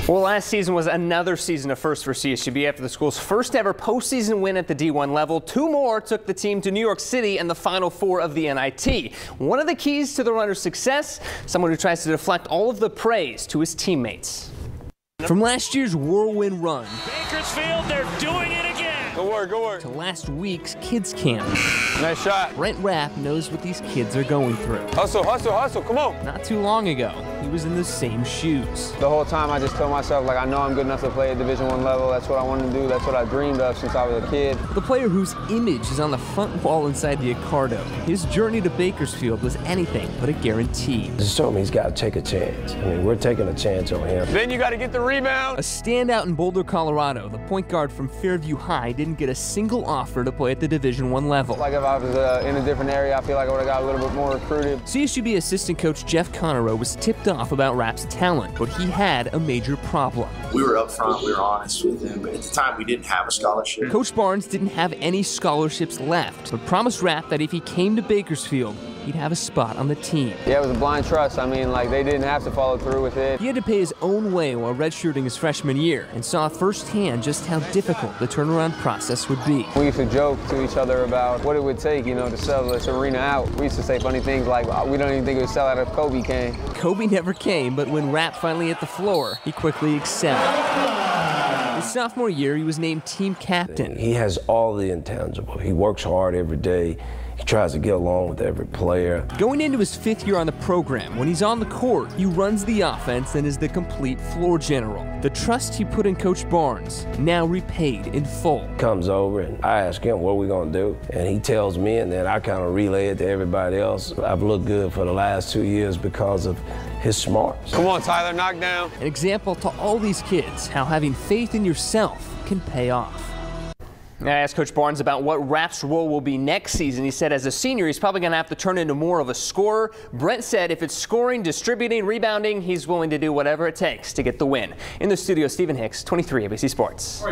Well, last season was another season of firsts for CSUB after the school's first ever postseason win at the D1 level. Two more took the team to New York City and the Final Four of the NIT. One of the keys to the runner's success, someone who tries to deflect all of the praise to his teammates. From last year's whirlwind run, Bakersfield, they're doing it again. Good work, good work. To last week's kids camp. Nice shot. Brent Wrapp knows what these kids are going through. Hustle, hustle, hustle, come on. Not too long ago, he was in the same shoes. The whole time I just told myself, like, I know I'm good enough to play at Division I level. That's what I wanted to do. That's what I dreamed of since I was a kid. The player whose image is on the front wall inside the Accardo, his journey to Bakersfield was anything but a guarantee. Just told me he's got to take a chance. I mean, we're taking a chance on him. Then you got to get the rebound. A standout in Boulder, Colorado, the point guard from Fairview High didn't get a single offer to play at the Division I level. Like if I was in a different area, I feel like I would have got a little bit more recruited. CSUB assistant coach Jeff Connerow was tipped off about Rapp's talent, but he had a major problem. We were upfront, we were honest with him, but at the time we didn't have a scholarship. Coach Barnes didn't have any scholarships left, but promised Wrapp that if he came to Bakersfield, he'd have a spot on the team. Yeah, it was a blind trust. I mean, like, they didn't have to follow through with it. He had to pay his own way while redshirting his freshman year and saw firsthand just how difficult the turnaround process would be. We used to joke to each other about what it would take, you know, to sell this arena out. We used to say funny things like, we don't even think it would sell out if Kobe came. Kobe never came, but when Wrapp finally hit the floor, he quickly excelled. His sophomore year, he was named team captain. He has all the intangible. He works hard every day. He tries to get along with every player. Going into his 5th year on the program, when he's on the court, he runs the offense and is the complete floor general. The trust he put in Coach Barnes, now repaid in full. Comes over and I ask him, what are we going to do? And he tells me, and then I kind of relay it to everybody else. I've looked good for the last 2 years because of his smarts. Come on, Tyler, knock down. An example to all these kids, how having faith in yourself can pay off. I asked Coach Barnes about what Rapp's role will be next season. He said as a senior, he's probably going to have to turn into more of a scorer. Brent said if it's scoring, distributing, rebounding, he's willing to do whatever it takes to get the win. In the studio, Stephen Hicks, 23 ABC Sports.